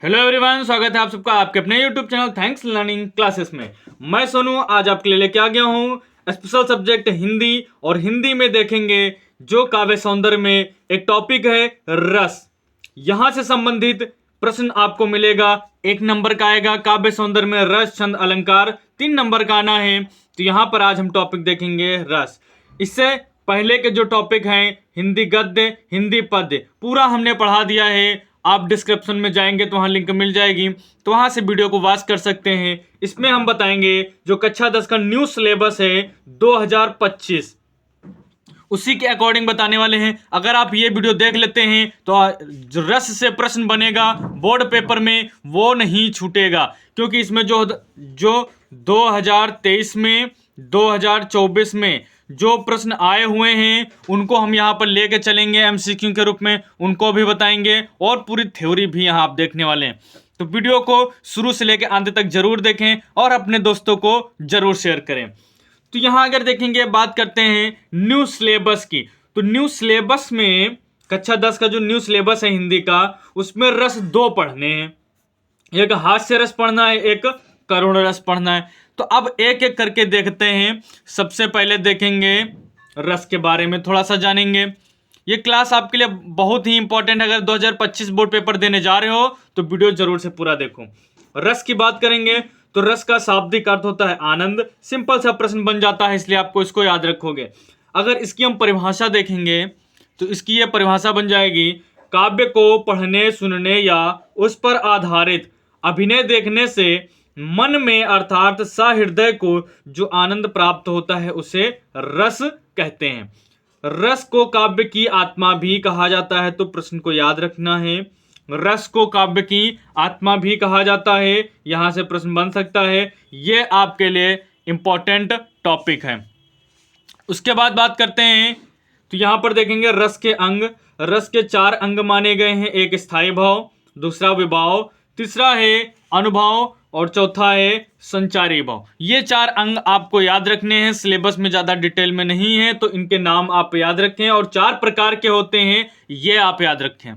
Hello everyone, स्वागत है आप सबका आपके अपने YouTube channel thanks learning classes में। मैं सोनू आज आपके लिए लेके आ गया हूँ स्पेशल सब्जेक्ट हिंदी। और हिंदी में देखेंगे जो काव्य सौंदर्य में एक टॉपिक है रस। यहाँ से संबंधित प्रश्न आपको मिलेगा। 1 नंबर का आएगा काव्य सौंदर्य में रस छंद अलंकार, 3 नंबर का आना है। तो यहाँ पर आज हम टॉपिक देखेंगे रस। इससे पहले के जो टॉपिक हैं हिंदी गद्य, हिंदी पद्य, पूरा हमने पढ़ा दिया है। आप डिस्क्रिप्शन में जाएंगे तो वहाँ लिंक मिल जाएगी, तो वहाँ से वीडियो को वॉच कर सकते हैं। इसमें हम बताएंगे जो कक्षा 10 का न्यू सिलेबस है 2025, उसी के अकॉर्डिंग बताने वाले हैं। अगर आप ये वीडियो देख लेते हैं तो जो रस से प्रश्न बनेगा बोर्ड पेपर में वो नहीं छूटेगा, क्योंकि इसमें जो 2023 में 2024 में जो प्रश्न आए हुए हैं उनको हम यहाँ पर लेके चलेंगे एमसीक्यू के रूप में, उनको भी बताएंगे और पूरी थ्योरी भी यहाँ आप देखने वाले हैं। तो वीडियो को शुरू से लेकर अंत तक जरूर देखें और अपने दोस्तों को जरूर शेयर करें। तो यहाँ अगर देखेंगे बात करते हैं न्यू सिलेबस की, तो न्यू सिलेबस में कक्षा 10 का जो न्यू सिलेबस है हिंदी का, उसमें रस 2 पढ़ने हैं। एक हास्य रस पढ़ना है, एक करुण रस पढ़ना है। तो अब एक एक करके देखते हैं। सबसे पहले देखेंगे रस के बारे में थोड़ा सा जानेंगे। ये क्लास आपके लिए बहुत ही इंपॉर्टेंट है। अगर 2025 बोर्ड पेपर देने जा रहे हो तो वीडियो जरूर से पूरा देखो। रस की बात करेंगे तो रस का शाब्दिक अर्थ होता है आनंद। सिंपल सा प्रश्न बन जाता है, इसलिए आपको इसको याद रखोगे। अगर इसकी हम परिभाषा देखेंगे तो इसकी यह परिभाषा बन जाएगी, काव्य को पढ़ने सुनने या उस पर आधारित अभिनय देखने से मन में अर्थात सहृदय को जो आनंद प्राप्त होता है उसे रस कहते हैं। रस को काव्य की आत्मा भी कहा जाता है, तो प्रश्न को याद रखना है। रस को काव्य की आत्मा भी कहा जाता है, यहां से प्रश्न बन सकता है। यह आपके लिए इंपॉर्टेंट टॉपिक है। उसके बाद बात करते हैं तो यहां पर देखेंगे रस के अंग। रस के 4 अंग माने गए हैं। एक स्थायी भाव, दूसरा विभाव, तीसरा है अनुभाव और चौथा है संचारी भाव। ये 4 अंग आपको याद रखने हैं। सिलेबस में ज्यादा डिटेल में नहीं है तो इनके नाम आप याद रखें, और 4 प्रकार के होते हैं ये आप याद रखें।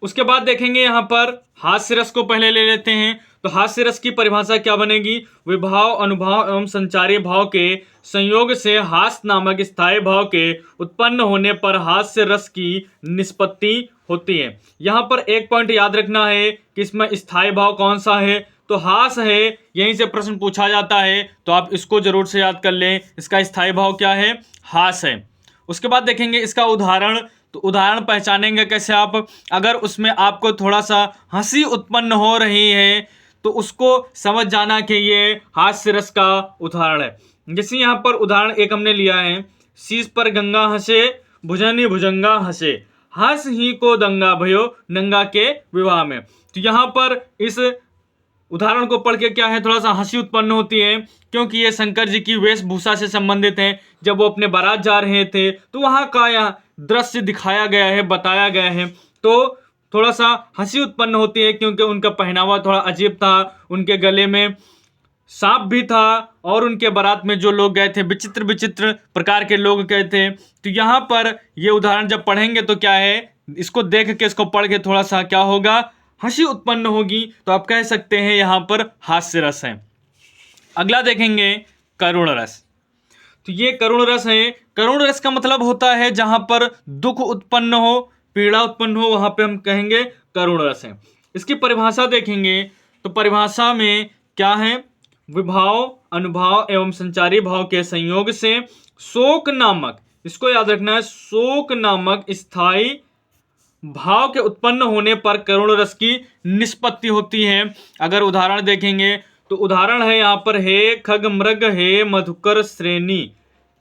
उसके बाद देखेंगे यहां पर हास्य रस को पहले ले लेते हैं। तो हास्य रस की परिभाषा क्या बनेगी, विभाव, अनुभाव एवं संचारी भाव के संयोग से हास्य नामक स्थायी भाव के उत्पन्न होने पर हास्य रस की निष्पत्ति होती है। यहां पर एक पॉइंट याद रखना है कि इसमें स्थायी भाव कौन सा है, तो हास है। यहीं से प्रश्न पूछा जाता है तो आप इसको जरूर से याद कर लें। इसका स्थायी भाव क्या है, हास है। उसके बाद देखेंगे इसका उदाहरण। तो उदाहरण पहचानेंगे कैसे आप, अगर उसमें आपको थोड़ा सा हंसी उत्पन्न हो रही है तो उसको समझ जाना कि ये हास्य रस का उदाहरण है। जैसे यहाँ पर उदाहरण एक हमने लिया है, शीश पर गंगा हंसे भुजनी भुजंगा हंसे, हंस ही को दंगा भयो नंगा के विवाह में। तो यहाँ पर इस उदाहरण को पढ़ के क्या है, थोड़ा सा हंसी उत्पन्न होती है, क्योंकि ये शंकर जी की वेशभूषा से संबंधित है। जब वो अपने बारात जा रहे थे तो वहाँ का यह दृश्य दिखाया गया है, बताया गया है, तो थोड़ा सा हंसी उत्पन्न होती है, क्योंकि उनका पहनावा थोड़ा अजीब था। उनके गले में सांप भी था और उनके बारात में जो लोग गए थे विचित्र विचित्र प्रकार के लोग गए थे। तो यहाँ पर ये उदाहरण जब पढ़ेंगे तो क्या है, इसको देख के इसको पढ़ के थोड़ा सा क्या होगा, हंसी उत्पन्न होगी, तो आप कह सकते हैं यहाँ पर हास्य रस है। अगला देखेंगे करुण रस। तो ये करुण रस है। करुण रस का मतलब होता है जहां पर दुख उत्पन्न हो, पीड़ा उत्पन्न हो, वहां पे हम कहेंगे करुण रस है। इसकी परिभाषा देखेंगे तो परिभाषा में क्या है, विभाव, अनुभाव एवं संचारी भाव के संयोग से शोक नामक, इसको याद रखना है, शोक नामक स्थायी भाव के उत्पन्न होने पर करुण रस की निष्पत्ति होती है। अगर उदाहरण देखेंगे तो उदाहरण है यहाँ पर, हे खग मृग हे मधुकर श्रेणी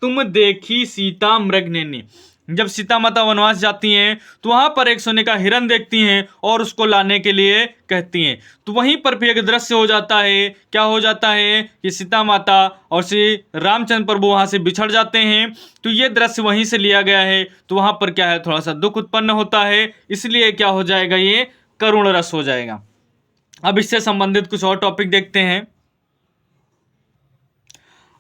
तुम देखी सीता मृग नैनी। जब सीता माता वनवास जाती हैं तो वहां पर एक सोने का हिरन देखती हैं और उसको लाने के लिए कहती हैं। तो वहीं पर भी एक दृश्य हो जाता है, क्या हो जाता है कि सीता माता और श्री रामचंद्र प्रभु वहां से बिछड़ जाते हैं। तो ये दृश्य वहीं से लिया गया है। तो वहां पर क्या है, थोड़ा सा दुख उत्पन्न होता है, इसलिए क्या हो जाएगा, ये करुण रस हो जाएगा। अब इससे संबंधित कुछ और टॉपिक देखते हैं।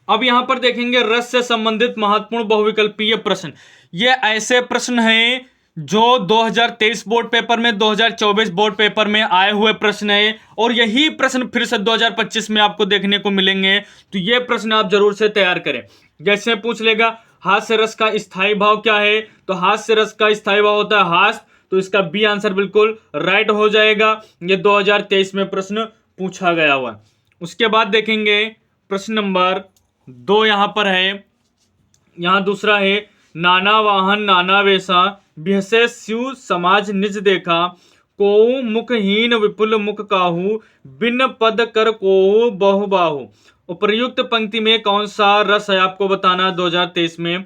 अब यहां पर देखेंगे रस से संबंधित महत्वपूर्ण बहुविकल्पीय प्रश्न। ये ऐसे प्रश्न हैं जो 2023 बोर्ड पेपर में 2024 बोर्ड पेपर में आए हुए प्रश्न है और यही प्रश्न फिर से 2025 में आपको देखने को मिलेंगे। तो ये प्रश्न आप जरूर से तैयार करें। जैसे पूछ लेगा हास्य रस का स्थायी भाव क्या है, तो हास्य रस का स्थायी भाव होता है हास्य, तो इसका बी आंसर बिल्कुल राइट हो जाएगा। ये 2023 में प्रश्न पूछा गया हुआ। उसके बाद देखेंगे प्रश्न नंबर 2 यहां पर है। यहां दूसरा है नाना वाहन नाना वेशा बिहसे शिव समाज निज देखा कोहु मुखहीन विपुल मुख काहू बिन पद कर कोहु बहु बाहु। उपर्युक्त पंक्ति में कौन सा रस है आपको बताना है। 2023 में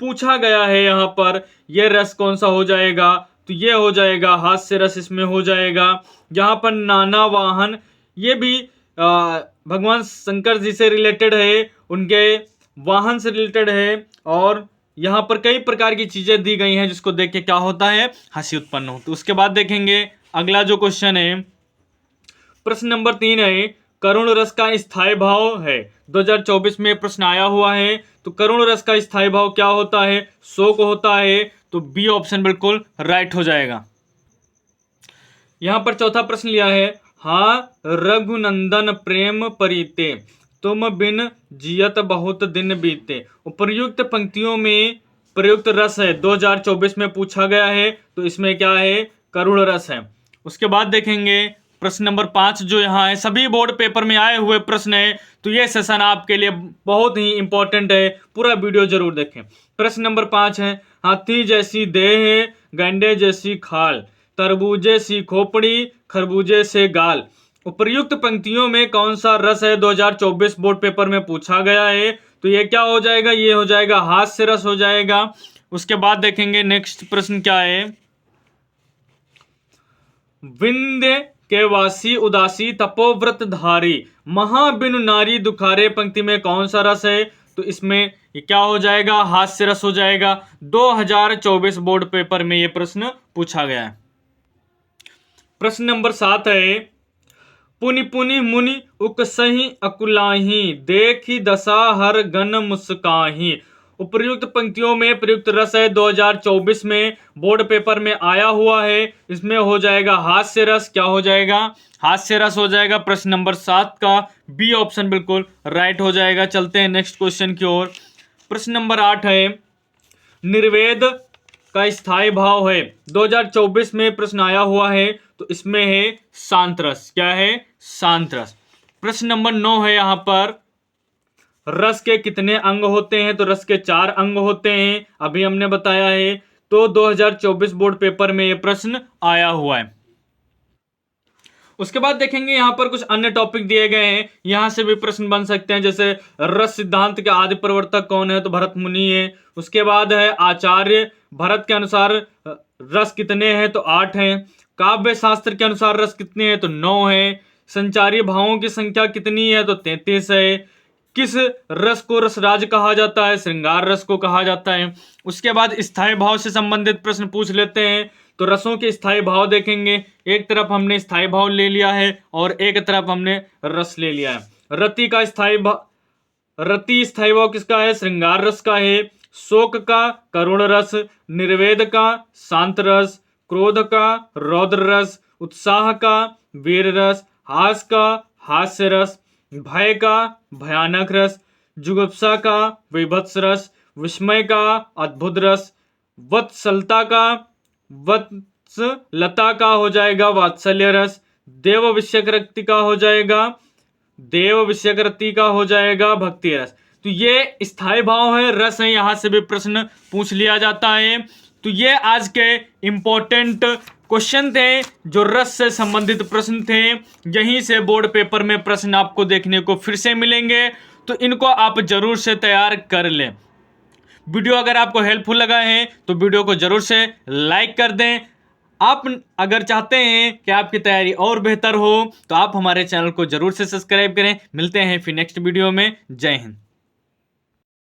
पूछा गया है। यहाँ पर यह रस कौन सा हो जाएगा, तो ये हो जाएगा हास्य रस इसमें हो जाएगा। यहाँ पर नाना वाहन ये भी भगवान शंकर जी से रिलेटेड है, उनके वाहन से रिलेटेड है और यहाँ पर कई प्रकार की चीजें दी गई हैं जिसको देख के क्या होता है, हंसी उत्पन्न हो। तो उसके बाद देखेंगे अगला जो क्वेश्चन है, प्रश्न नंबर 3 है करुण रस का स्थायी भाव है। 2024 में प्रश्न आया हुआ है। तो करुण रस का स्थायी भाव क्या होता है, शोक होता है। तो बी ऑप्शन बिल्कुल राइट हो जाएगा। यहां पर चौथा प्रश्न लिया है हाँ रघुनंदन प्रेम परिते तुम बिन जियत बहुत दिन बीते। उपर्युक्त पंक्तियों में प्रयुक्त रस है 2024 में पूछा गया है। तो इसमें क्या है, करुण रस है। उसके बाद देखेंगे प्रश्न नंबर 5 जो यहाँ है, सभी बोर्ड पेपर में आए हुए प्रश्न है। तो ये सेशन आपके लिए बहुत ही इंपॉर्टेंट है, पूरा वीडियो जरूर देखें। प्रश्न नंबर 5 है हाथी जैसी देह गंडे जैसी खाल तरबूजे सी खोपड़ी खरबूजे से गाल। उपर्युक्त पंक्तियों में कौन सा रस है 2024 बोर्ड पेपर में पूछा गया है। तो ये क्या हो जाएगा, ये हो जाएगा हास्य रस हो जाएगा। उसके बाद देखेंगे नेक्स्ट प्रश्न क्या है, विंध्य के वासी उदासी तपोव्रत धारी महाबिनु नारी दुखारे पंक्ति में कौन सा रस है। तो इसमें ये क्या हो जाएगा, हास्य रस हो जाएगा। 2024 बोर्ड पेपर में ये प्रश्न पूछा गया है। प्रश्न नंबर 7 है पुनि पुनि मुनि उकसही अकुलाही देखी दशा हर गन मुस्काही। उपर्युक्त पंक्तियों में प्रयुक्त रस है 2024 में बोर्ड पेपर में आया हुआ है। इसमें हो जाएगा हास्य रस। क्या हो जाएगा, हास्य रस हो जाएगा। प्रश्न नंबर 7 का बी ऑप्शन बिल्कुल राइट हो जाएगा। चलते हैं नेक्स्ट क्वेश्चन की ओर। प्रश्न नंबर 8 है निर्वेद का स्थायी भाव है। 2024 में प्रश्न आया हुआ है। तो इसमें है शांत रस। क्या है, शांत रस। प्रश्न नंबर 9 है यहाँ पर रस के कितने अंग होते हैं। तो रस के 4 अंग होते हैं, अभी हमने बताया है। तो 2024 बोर्ड पेपर में यह प्रश्न आया हुआ है। उसके बाद देखेंगे यहाँ पर कुछ अन्य टॉपिक दिए गए हैं, यहाँ से भी प्रश्न बन सकते हैं। जैसे रस सिद्धांत के आदि प्रवर्तक कौन है, तो भरत मुनि है। उसके बाद है आचार्य भरत के अनुसार रस कितने हैं, तो 8 हैं। काव्य शास्त्र के अनुसार रस कितने हैं, तो 9 है। संचारी भावों की संख्या कितनी है, तो 33 है। किस रस को रसराज कहा जाता है, श्रृंगार रस को कहा जाता है। उसके बाद स्थायी भाव से संबंधित प्रश्न पूछ लेते हैं। तो रसों के स्थायी भाव देखेंगे। एक तरफ हमने स्थायी भाव ले लिया है और एक तरफ हमने रस ले लिया है। रति का स्थायी भाव किसका है, श्रृंगार रस का है। शोक का करुण रस, निर्वेद का शांत रस, क्रोध का रौद्र रस, उत्साह का वीर रस, हास का हास्य रस, भय का भयानक रस, जुगुप्सा का विभत्स रस, विस्मय का अद्भुत रस, वत्सलता का वत्सलता का हो जाएगा वात्सल्य रस, देव विषयकृति का हो जाएगा देव विषयकृति का हो जाएगा भक्ति रस। तो ये स्थायी भाव है, रस है, यहां से भी प्रश्न पूछ लिया जाता है। तो ये आज के इंपॉर्टेंट क्वेश्चन थे जो रस से संबंधित प्रश्न थे। यहीं से बोर्ड पेपर में प्रश्न आपको देखने को फिर से मिलेंगे, तो इनको आप जरूर से तैयार कर लें। वीडियो अगर आपको हेल्पफुल लगा है तो वीडियो को जरूर से लाइक कर दें। आप अगर चाहते हैं कि आपकी तैयारी और बेहतर हो तो आप हमारे चैनल को जरूर से सब्सक्राइब करें। मिलते हैं फिर नेक्स्ट वीडियो में। जय हिंद।